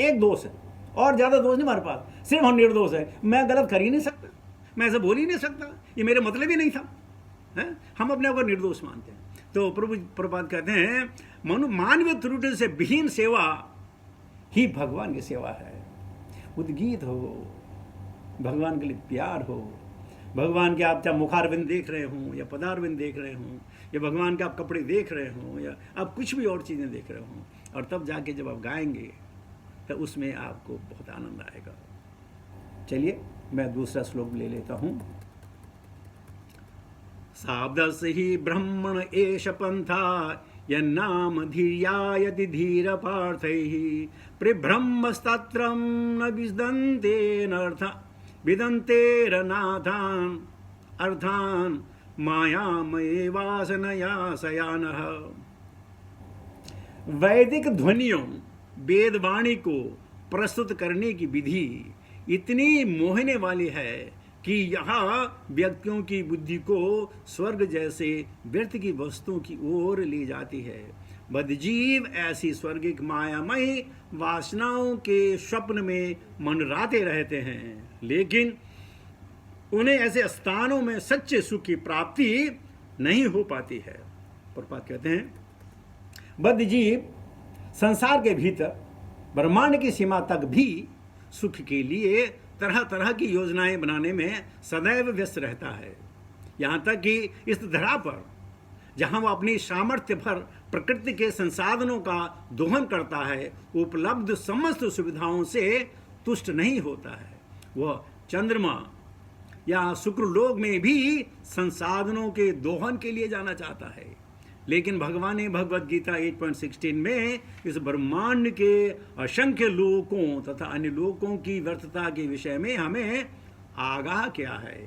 एक दोष है, और ज्यादा दोष नहीं हमारे पास, सिर्फ हम निर्दोष है। मैं गलत कर ही नहीं सकता, मैं ऐसा बोल ही नहीं सकता, ये मेरे मतलब ही नहीं था, है? हम अपने को निर्दोष मानते हैं। तो प्रभुपाद कहते हैं मानवीय त्रुटि से विहीन सेवा ही भगवान की सेवा है। उद्गीत हो, भगवान के लिए प्यार हो, भगवान के आप चाहे मुखारविंद देख रहे हों या पदारविंद देख रहे हों, या भगवान के आप कपड़े देख रहे हों, या आप कुछ भी और चीज़ें देख रहे हों, और तब जाके जब आप गाएंगे तो उसमें आपको बहुत आनंद आएगा। चलिए मैं दूसरा श्लोक ले लेता हूँ। साब्दस ही ब्रह्मण एष पंथा यन्नाम धीर्यायति धीर पार्थैः प्रब्रह्मस्तत्रं न विदन्तेरनाथान् अर्थान् मायामये वासनया सयानः। वैदिक ध्वनियों, वेदवाणी को प्रस्तुत करने की विधि इतनी मोहने वाली है कि यहाँ व्यक्तियों की बुद्धि को स्वर्ग जैसे व्यर्थ की वस्तुओं की ओर ले जाती है। बद्धजीव ऐसी स्वर्गिक मायामयी वासनाओं के स्वप्न में मनराते रहते हैं, लेकिन उन्हें ऐसे स्थानों में सच्चे सुख की प्राप्ति नहीं हो पाती है। प्रभुपाद कहते हैं, बद्धजीव संसार के भीतर ब्रह्मांड की सीमा तक भी सुख के लिए तरह तरह की योजनाएं बनाने में सदैव व्यस्त रहता है। यहाँ तक कि इस धरा पर जहाँ वो अपनी सामर्थ्य भर प्रकृति के संसाधनों का दोहन करता है, उपलब्ध समस्त सुविधाओं से तुष्ट नहीं होता है। वह चंद्रमा या शुक्रलोक में भी संसाधनों के दोहन के लिए जाना चाहता है, लेकिन भगवान ने भगवद गीता 8.16 में इस ब्रह्मांड के असंख्य लोकों तथा अन्य लोकों की व्यर्थता के विषय में हमें आगाह किया है।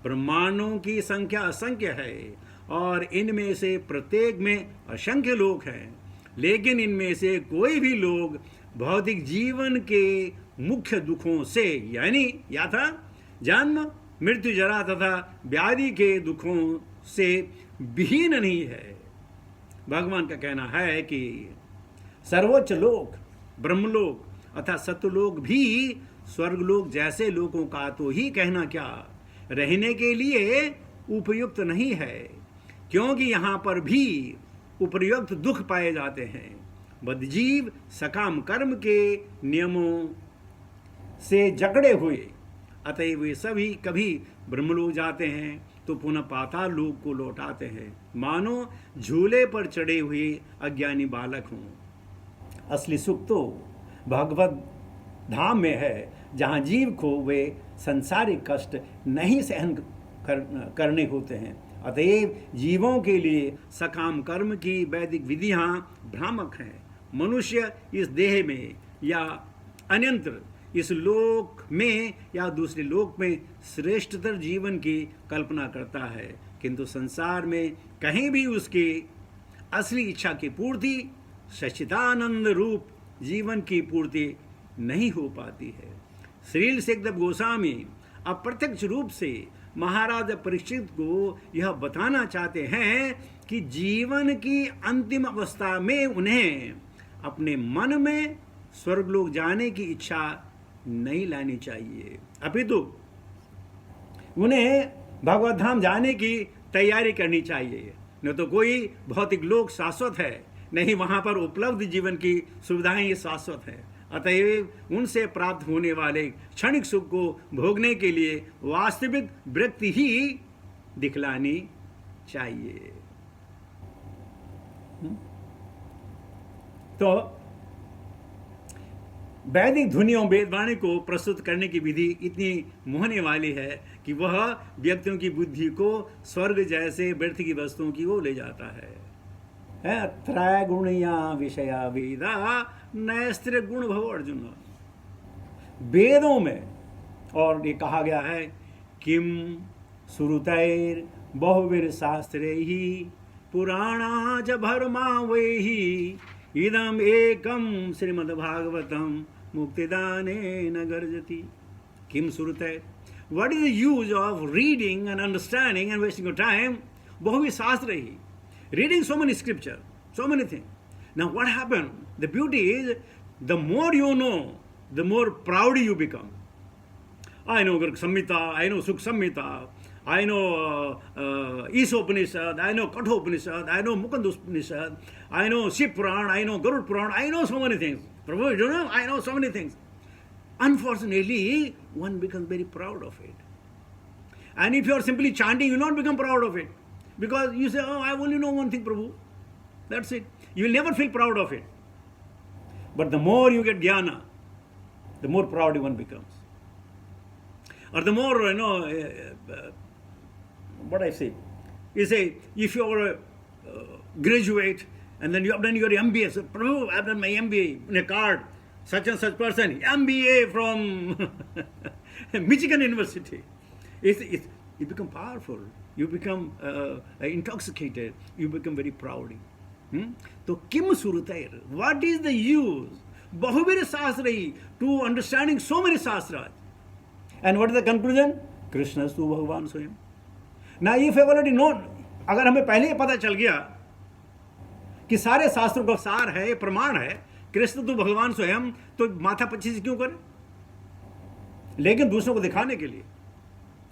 ब्रह्मांडों की संख्या असंख्य है और इनमें से प्रत्येक में असंख्य लोक हैं, लेकिन इनमें से कोई भी लोग भौतिक जीवन के मुख्य दुखों से, यानी यथा जन्म मृत्यु जरा तथा व्याधि के दुखों से विहीन नहीं है। भगवान का कहना है कि सर्वोच्च लोक ब्रह्मलोक अर्थात सत्यलोक भी स्वर्गलोक जैसे लोकों का तो ही कहना क्या, रहने के लिए उपयुक्त नहीं है, क्योंकि यहाँ पर भी उपयुक्त दुख पाए जाते हैं। बद्धजीव सकाम कर्म के नियमों से जकड़े हुए, अतएव वे सभी कभी ब्रह्मलोक जाते हैं तो पुनः पाताल लोक को लौटाते हैं, मानो झूले पर चढ़े हुए अज्ञानी बालक हों। असली सुख तो भगवत धाम में है, जहाँ जीव को वे संसारिक कष्ट नहीं सहन करने होते हैं। अतएव जीवों के लिए सकाम कर्म की वैदिक विधियाँ भ्रामक हैं। मनुष्य इस देह में या अन्यंत्र इस लोक में या दूसरे लोक में श्रेष्ठतर जीवन की कल्पना करता है, किंतु संसार में कहीं भी उसकी असली इच्छा की पूर्ति सच्चिदानंद रूप जीवन की पूर्ति नहीं हो पाती है। श्रील सुखदेव गोस्वामी अप्रत्यक्ष रूप से महाराज परीक्षित को यह बताना चाहते हैं कि जीवन की अंतिम अवस्था में उन्हें अपने मन में स्वर्गलोक जाने की इच्छा नहीं लानी चाहिए, अपितु उन्हें भगवत धाम जाने की तैयारी करनी चाहिए। न तो कोई भौतिक लोक शाश्वत है, नहीं वहाँ पर उपलब्ध जीवन की सुविधाएं ये शाश्वत है। अतएव उनसे प्राप्त होने वाले क्षणिक सुख को भोगने के लिए वास्तविक वृत्ति ही दिखलानी चाहिए। तो वैदिक ध्वनियों वेदवाणी को प्रस्तुत करने की विधि इतनी मोहने वाली है कि वह व्यक्तियों की बुद्धि को स्वर्ग जैसे व्यर्थ की वस्तुओं की ओर ले जाता है। त्रैगुणिया विषया वेदा नैस्त्र गुण भव अर्जुन। वेदों में और ये कहा गया है किम सुरुतैर बहुवीर शास्त्रैहि पुराणा च भरमा वैहि इदम एकम श्रीमद्भागवतम मुक्तिदानेन गर्जति। किम सुरुतैर, what is the use of reading and understanding and wasting your time? बहुवीर शास्त्रैहि, reading so many scripture, so many things. Now what happened? The beauty is, the more you know, the more proud you become. I know Garg Samhita, I know Sukh Samhita, I know Ishopanishad, I know Kathopanishad, I know Mukandopanishad, I know Shiv Puran, I know Garud Puran, I know so many things. Prabhu, you know, I know so many things. Unfortunately, one becomes very proud of it. And if you are simply chanting, you will not become proud of it. Because you say, oh, I only know one thing, Prabhu. That's it. You will never feel proud of it. But the more you get jnana, the more proud one becomes. Or the more, what I say, you say, if you are a graduate and then you have done your MBA, so, Prabhu, I have done my MBA in a card, such and such person, MBA from Michigan University. You become powerful. You become intoxicated. You become very proud. So, kim surutair? What is the use? Bahuvir Sastrai, to understanding so many Sastras. And what is the conclusion? Krishna stu Bhagavan Swayam. Now, if I already know, अगर हमें पहले ही पता चल गया कि सारे शास्त्रों का सार है, प्रमाण है, कृष्ण तो भगवान स्वयं, तो माथा पच्ची से क्यों करें? लेकिन दूसरों को दिखाने के लिए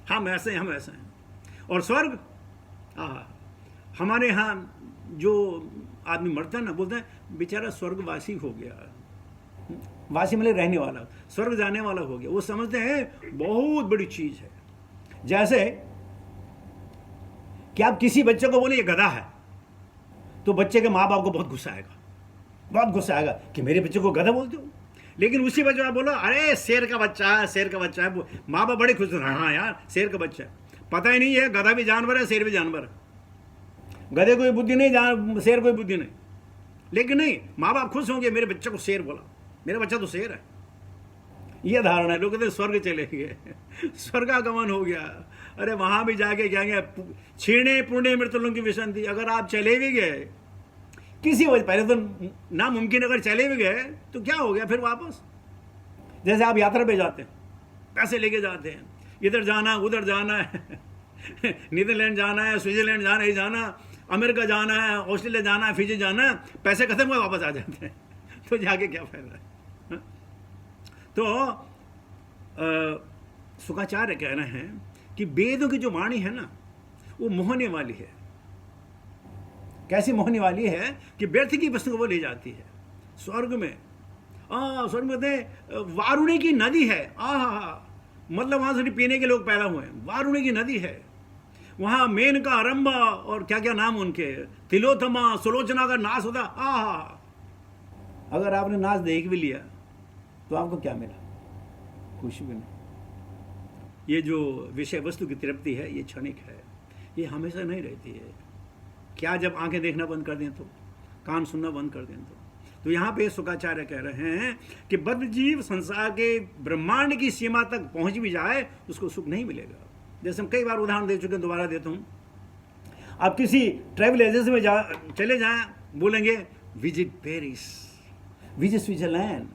हम ऐसे हैं, हम ऐसे हैं। और स्वर्ग, हमारे यहाँ जो आदमी मरता है ना, बोलते हैं बेचारा स्वर्गवासी हो गया। वासी मतलब रहने वाला, स्वर्ग जाने वाला हो गया। वो समझते हैं बहुत बड़ी चीज है। जैसे कि आप किसी बच्चे को बोले ये गधा है, तो बच्चे के माँ बाप को बहुत गुस्सा आएगा, बहुत गुस्सा आएगा कि मेरे बच्चे को गधा बोलते हो। लेकिन उसी बच्चे आप बोलो अरे शेर का बच्चा है, शेर का बच्चा है, माँ बाप बड़े खुश होते हैं, हाँ यार शेर का बच्चा है। पता ही नहीं है गधा भी जानवर है, शेर भी जानवर है। गधे कोई बुद्धि नहीं, शेर कोई बुद्धि नहीं। लेकिन नहीं, माँ बाप खुश होंगे मेरे बच्चे को शेर बोला, मेरा बच्चा तो शेर है। यह धारणा है। लोग कहते हैं स्वर्ग चले गए, स्वर्गागमन हो गया। अरे वहां भी जाके कहेंगे क्षीणे पुण्य मृत्युलों की विसंति। अगर आप चले भी गए किसी वजह, पहले तो नामुमकिन, अगर चले भी गए तो क्या हो गया फिर वापस? जैसे आप यात्रा पे जाते हैं, पैसे लेके जाते हैं, इधर जाना उधर जाना है, नीदरलैंड जाना है, स्विट्जरलैंड जाना है, जाना अमेरिका जाना है, ऑस्ट्रेलिया जाना है, फिजी जाना है, पैसे खत्म हुए वापस आ जाते हैं। तो जाके क्या फायदा है? तो शुकाचार्य कह रहे हैं कि वेदों की जो वाणी है ना, वो मोहने वाली है। कैसी मोहने वाली है कि व्यर्थ की वस्तु को वो ले जाती है। स्वर्ग में स्वर्ग में वारुणी की नदी है। मतलब वहां से पीने के लोग पैदा हुए। वारुणी की नदी है वहां। मेनका, रंभा और क्या क्या नाम उनके, तिलोत्तमा, सुलोचना का नाच होता। अगर आपने नाच देख भी लिया तो आपको क्या मिला? कुछ भी नहीं। ये जो विषय वस्तु की तृप्ति है ये क्षणिक है, ये हमेशा नहीं रहती है। क्या जब आंखें देखना बंद कर दें तो, कान सुनना बंद कर दें तो यहाँ पे शुकाचार्य कह रहे हैं कि बद्ध जीव संसार के ब्रह्मांड की सीमा तक पहुंच भी जाए उसको सुख नहीं मिलेगा। जैसे हम कई बार उदाहरण दे चुके हैं, दोबारा देता हूँ। आप किसी ट्रैवल एजेंसी में चले जाएं, बोलेंगे visit Paris, visit Switzerland,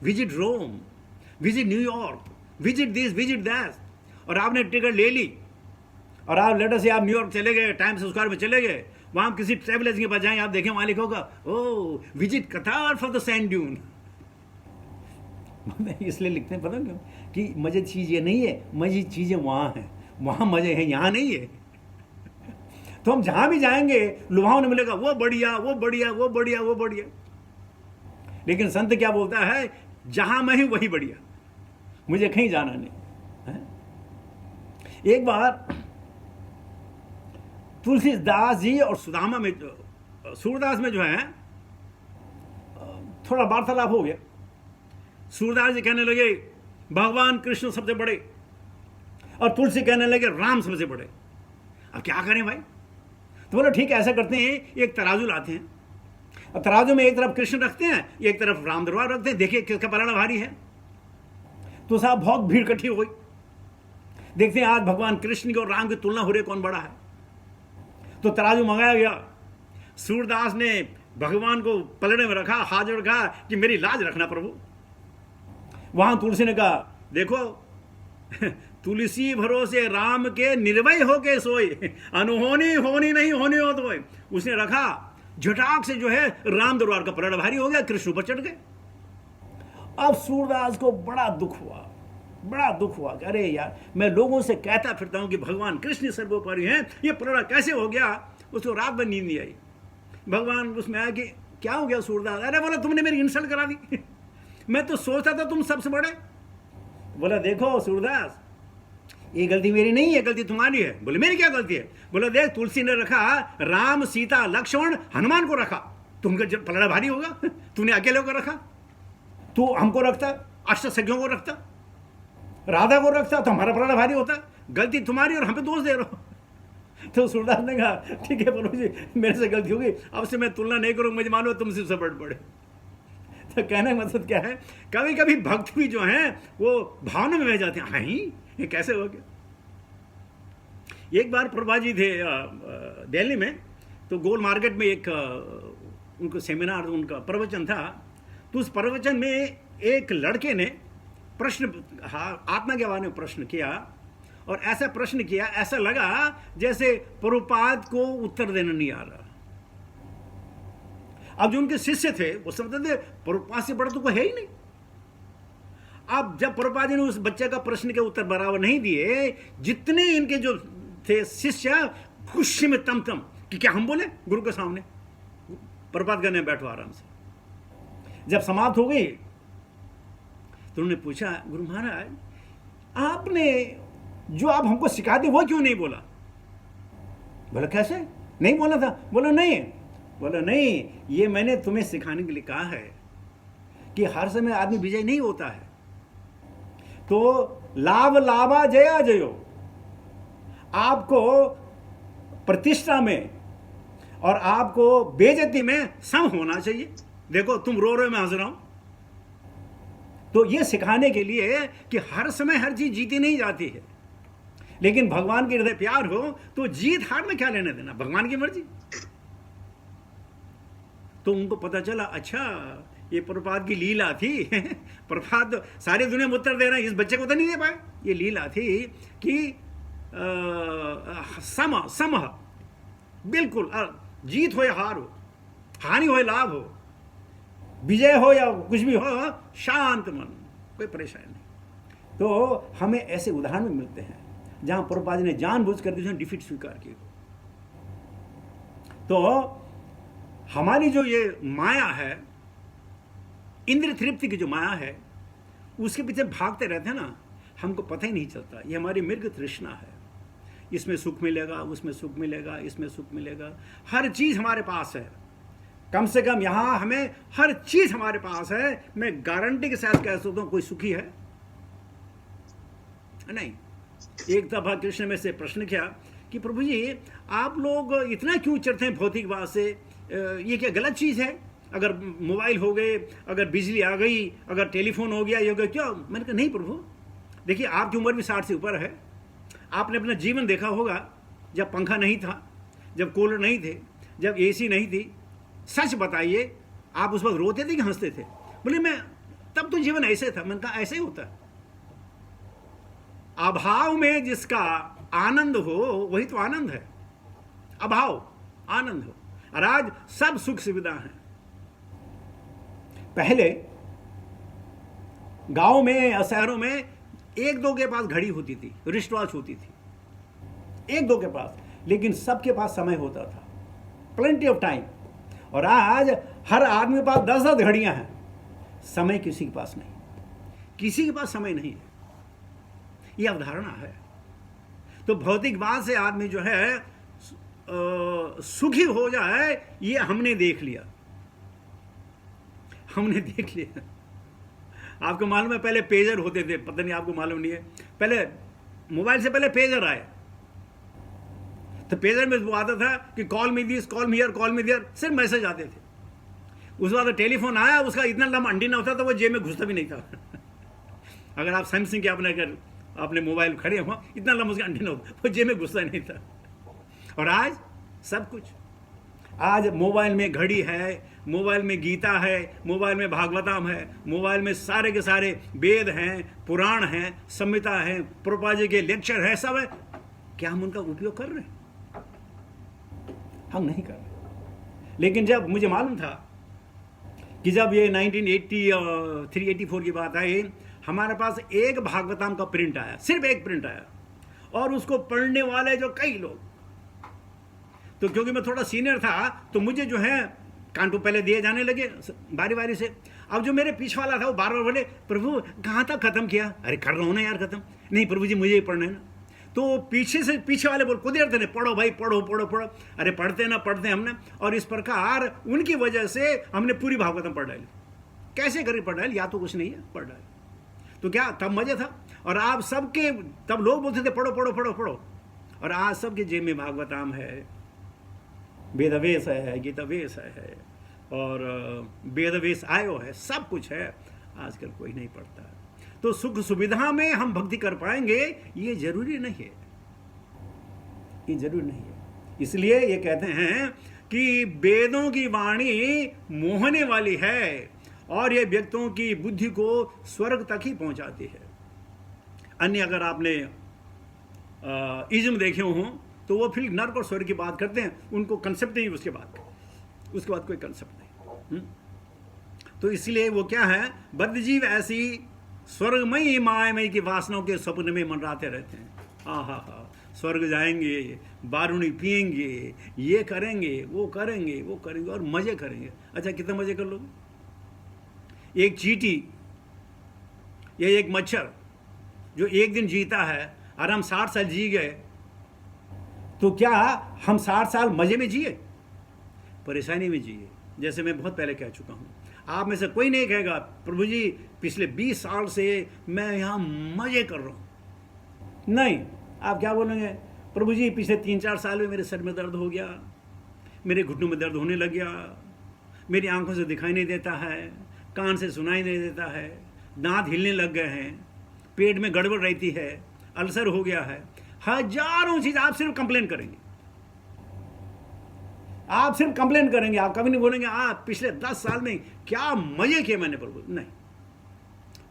visit Rome, visit New York, visit this, visit that, और आपने टिकट ले ली और आप लेटर से आप न्यूयॉर्क चले गए, टाइम्स स्क्वायर में चले गए, वहाँ किसी ट्रैवल एजेंसी के पास जाएं, आप देखें वहाँ लिखा होगा ओ विजिट कतार फॉर द सैंड ड्यून। इसलिए लिखते हैं पता क्यों, कि मजे चीज़ ये नहीं है, मजे चीज़ें वहाँ हैं, वहाँ मजे हैं, यहाँ नहीं है। तो हम जहाँ भी जाएंगे लुभावने मिलेगा, वो बढ़िया, वो बढ़िया, वो बढ़िया, वो बढ़िया। लेकिन संत क्या बोलता है, जहाँ मैं हूँ वही बढ़िया, मुझे कहीं जाना नहीं है? एक बार तुलसीदास जी और सुदामा में, सूरदास में जो है थोड़ा वार्तालाप हो गया। सूरदास जी कहने लगे भगवान कृष्ण सबसे बड़े, और तुलसी कहने लगे राम सबसे बड़े। अब क्या करें भाई? तो बोलो ठीक है, ऐसा करते हैं, एक तराजू लाते हैं और तराजू में एक तरफ कृष्ण रखते हैं, एक तरफ राम दरबार रखते हैं, देखिए किसका पलड़ा भारी है। तो साहब बहुत भीड़ इकट्ठी हो गई, देखते हैं आज भगवान कृष्ण की और राम की तुलना हो रही, कौन बड़ा है। तो तराजू मंगाया गया, सूरदास ने भगवान को पलड़े में रखा, हाथ जोड़ कहा कि मेरी लाज रखना प्रभु। वहां तुलसी ने कहा देखो तुलसी भरोसे राम के निर्भय होके सोए, अनहोनी होनी नहीं होनी हो तो। उसने रखा, झटाक से जो है राम दरबार का पलड़ा भारी हो गया, कृष्ण ऊपर चढ़ गए। अब सूरदास को बड़ा दुख हुआ, बड़ा दुख हुआ कि अरे यार, मैं लोगों से कहता फिरता हूं कि भगवान कृष्ण सर्वोपरि हैं, ये पलड़ा कैसे हो गया। उसको रात भर नींद नहीं आई। भगवान उसमें आया कि क्या हो गया सूरदास? अरे बोला तुमने मेरी इंसल्ट करा दी मैं तो सोचता था तुम सबसे बड़े। बोला देखो सूरदास, ये गलती मेरी नहीं है, गलती तुम्हारी है। बोले मेरी क्या गलती है? बोला देख तुलसी ने रखा राम सीता लक्ष्मण हनुमान को रखा, तुमका जब पलड़ा भारी होगा तूने अकेले को रखा, तू हमको रखता, अष्टसखियों को रखता, राधा को रखता तो हमारा पलड़ा भारी होता। गलती तुम्हारी और हम पे दोष दे रहे हो। तो सूरदास ने कहा ठीक है प्रभु जी, मेरे से गलती होगी, अब से मैं तुलना नहीं करूँ, मुझे मानो तुम सिर्फ बड़ पड़े। तो कहने का मतलब क्या है, कभी कभी भक्त भी जो हैं वो भावना में बह जाते हैं, हाँ ये कैसे हो गया। एक बार प्रभा जी थे दिल्ली में, तो गोल मार्केट में एक उनको सेमिनार, उनका प्रवचन था। तो उस प्रवचन में एक लड़के ने प्रश्न, आत्मा के बारे में प्रश्न किया, और ऐसा प्रश्न किया ऐसा लगा जैसे प्रभुपाद को उत्तर देना नहीं आ रहा। अब जो उनके शिष्य थे वो समझते थे प्रभुपाद से बड़ा तो कोई है ही नहीं। अब जब प्रभुपाद जी ने उस बच्चे का प्रश्न के उत्तर बराबर नहीं दिए, जितने इनके जो थे शिष्य खुशी में तम कि क्या हम बोले गुरु के सामने। प्रभुपाद कहने बैठो आराम से। जब समाप्त हो गई तो उन्होंने पूछा गुरु महाराज, आपने जो आप हमको सिखा दी वो क्यों नहीं बोला? बोला कैसे नहीं बोला था? बोला नहीं, ये मैंने तुम्हें सिखाने के लिए कहा है कि हर समय आदमी विजय नहीं होता है। तो लाभ लाभा जया जयो, आपको प्रतिष्ठा में और आपको बेइज्जती में सम होना चाहिए। देखो तुम रो रहे हो, मैं हंस रहा हूं। तो ये सिखाने के लिए कि हर समय हर चीज जीती नहीं जाती है, लेकिन भगवान के हृदय प्यार हो तो जीत हार में क्या लेने देना, भगवान की मर्जी। तो उनको पता चला अच्छा ये प्रभुपाद की लीला थी। प्रभुपाद तो सारी दुनिया में उत्तर दे रहे हैं, इस बच्चे को तो नहीं दे पाए। ये लीला थी कि सम बिल्कुल, जीत हो या हार हो, हानि हो या लाभ हो, विजय हो या कुछ भी हो, शांत मन, कोई परेशानी नहीं। तो हमें ऐसे उदाहरण मिलते हैं जहां प्रभुपाद ने जानबूझ कर डिफीट स्वीकार की। तो हमारी जो ये माया है, इंद्र तृप्ति की जो माया है, उसके पीछे भागते रहते हैं ना, हमको पता ही नहीं चलता। ये हमारी मृग तृष्णा है, इसमें सुख मिलेगा, उसमें सुख मिलेगा, इसमें सुख मिलेगा, हर चीज हमारे पास है। कम से कम यहां हमें हर चीज हमारे पास है। मैं गारंटी के साथ कह सकता हूं कोई सुखी है नहीं। एक दफा कृष्ण में से प्रश्न किया कि प्रभु जी आप लोग इतना क्यों चढ़ते हैं भौतिकवाद से, ये क्या गलत चीज है? अगर मोबाइल हो गए, अगर बिजली आ गई, अगर टेलीफोन हो गया, ये हो गया, क्या? मैंने कहा नहीं प्रभु, देखिए आपकी उम्र भी 60 से ऊपर है, आपने अपना जीवन देखा होगा जब पंखा नहीं था, जब कूलर नहीं थे, जब एसी नहीं थी। सच बताइए आप उस वक्त रोते थे कि हंसते थे? बोले मैं तब तो जीवन ऐसे था। मैंने कहा ऐसे ही होता है, अभाव में जिसका आनंद हो वही तो आनंद है। अभाव आनंद हो, और आज सब सुख सुविधा है। पहले गांव में या शहरों में एक दो के पास घड़ी होती थी, रिस्ट वॉच होती थी, एक दो के पास, लेकिन सबके पास समय होता था, प्लेंटी ऑफ टाइम। और आज हर आदमी के पास 10-10 घड़ियां हैं, समय किसी के पास नहीं, किसी के पास समय नहीं है। यह अवधारणा है। तो भौतिकवाद से आदमी जो है सुखी हो जाए, ये हमने देख लिया, हमने देख लिया। आपको मालूम है पहले पेजर होते थे, पता नहीं आपको मालूम नहीं है, पहले मोबाइल से पहले पेजर आए, तो पेजर में वो आता था कि call me this, call me here, call me there, सिर्फ मैसेज आते थे। उस बाद टेलीफोन आया, उसका इतना लंबा एंटीना होता था, वो जेब में घुसता भी नहीं था। अगर आप सैमसंग के अपने मोबाइल खड़े हो, इतना लंबा उसका एंटीना होता, वो जेब में घुसता नहीं था। और आज सब कुछ, आज मोबाइल में घड़ी है, मोबाइल में गीता है, मोबाइल में भागवतम है, मोबाइल में सारे के सारे वेद हैं, पुराण हैं, संहिता है, प्रभुपाद जी के लेक्चर है, सब है। क्या हम उनका उपयोग कर रहे हैं? हम नहीं कर रहे। लेकिन जब मुझे मालूम था कि जब ये 1983-84 की बात आई, हमारे पास एक भागवतम का प्रिंट आया, सिर्फ एक प्रिंट आया, और उसको पढ़ने वाले जो कई लोग, तो क्योंकि मैं थोड़ा सीनियर था तो मुझे जो है कांटो पहले दिए जाने लगे बारी बारी से। अब जो मेरे पीछे वाला था वो बार बार बोले, प्रभु कहाँ तक खत्म किया? अरे कर रहा हूँ ना यार खत्म। नहीं प्रभु जी, मुझे ही पढ़ना है ना। तो पीछे वाले बोल खुद थे, पढ़ो भाई, पढ़ो पढ़ो पढ़ो। अरे पढ़ते ना पढ़ते हमने, और इस प्रकार उनकी वजह से हमने पूरी भागवतम पढ़ डाली। कैसे करी पढ़ डाली? या तो कुछ नहीं है, पढ़ डाली। तो क्या तब मजा था? और आप सबके, तब लोग बोलते थे पढ़ो पढ़ो पढ़ो पढ़ो, और आज सबके जेब में भागवतम है, वेदवेश है, गीतावेश है, और वेदवेश आयो है, सब कुछ है। आजकल कोई नहीं पढ़ता। तो सुख सुविधा में हम भक्ति कर पाएंगे, ये जरूरी नहीं है, ये जरूरी नहीं है। इसलिए ये कहते हैं कि वेदों की वाणी मोहने वाली है, और ये व्यक्तियों की बुद्धि को स्वर्ग तक ही पहुंचाती है। अन्य अगर आपने इज्म देखे हों तो वो फिर नर्क और स्वर्ग की बात करते हैं, उनको कंसेप्ट नहीं, उसके बाद कोई कंसेप्ट नहीं। तो इसलिए वो क्या है, बद्धजीव ऐसी स्वर्गमयी मायामयी की वासनाओं के स्वप्न में मंडराते रहते हैं। हा, स्वर्ग जाएंगे, बारूणी पिएंगे, ये करेंगे, वो करेंगे, वो करेंगे, और मजे करेंगे। अच्छा, कितने मजे कर लोगे? एक चींटी या एक मच्छर जो एक दिन जीता है, और हम 60 साल जी गए, तो क्या हम 60 साल मजे में जिए? परेशानी में जिए। जैसे मैं बहुत पहले कह चुका हूँ, आप में से कोई नहीं कहेगा प्रभु जी पिछले 20 साल से मैं यहाँ मजे कर रहा हूँ। नहीं, आप क्या बोलेंगे? प्रभु जी पिछले 3-4 साल में मेरे सर में दर्द हो गया, मेरे घुटनों में दर्द होने लग गया, मेरी आंखों से दिखाई नहीं देता है, कान से सुनाई नहीं देता है, दांत हिलने लग गए हैं, पेट में गड़बड़ रहती है, अल्सर हो गया है। हजारों चीज आप सिर्फ कंप्लेन करेंगे, आप सिर्फ कंप्लेन करेंगे। आप कभी नहीं बोलेंगे आप पिछले 10 साल में क्या मजे किए मैंने प्रभु, नहीं।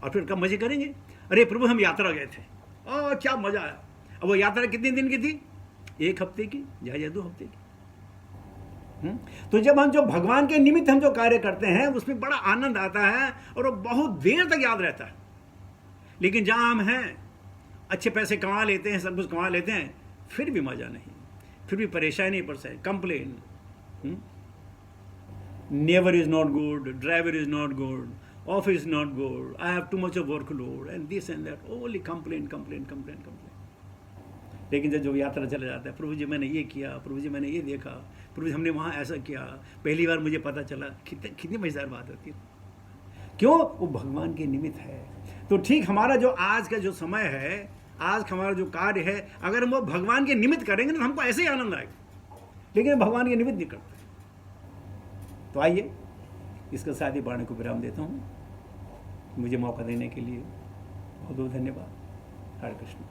और फिर कब मजे करेंगे? अरे प्रभु हम यात्रा गए थे, और क्या मजा आया। अब वो यात्रा कितने दिन की थी? 1 हफ्ते की या 2 हफ्ते की। तो जब हम जो भगवान के निमित्त हम जो कार्य करते हैं उसमें बड़ा आनंद आता है, और वो बहुत देर तक याद रहता है। लेकिन जहां हम हैं, अच्छे पैसे कमा लेते हैं, सब कुछ कमा लेते हैं, फिर भी मजा नहीं, फिर भी परेशानी पर से complain. Never is not good, driver is not good, office is not good, I have too much of work load and this and that, only complain complain complain complain. लेकिन जब यात्रा चला जाता है, प्रभु जी मैंने ये किया, प्रभु जी मैंने ये देखा, प्रभु जी हमने वहाँ ऐसा किया, पहली बार मुझे पता चला, कितनी मजेदार बात होती है। क्यों? वो भगवान के निमित्त है। तो ठीक हमारा जो आज का जो समय है, आज हमारा जो कार्य है, अगर हम वो भगवान के निमित्त करेंगे तो हमको ऐसे ही आनंद आएगा। लेकिन भगवान के निमित्त नहीं करते। तो आइए इसके साथ ही वाणी को विराम देता हूँ। मुझे मौका देने के लिए बहुत बहुत धन्यवाद। हरे कृष्ण।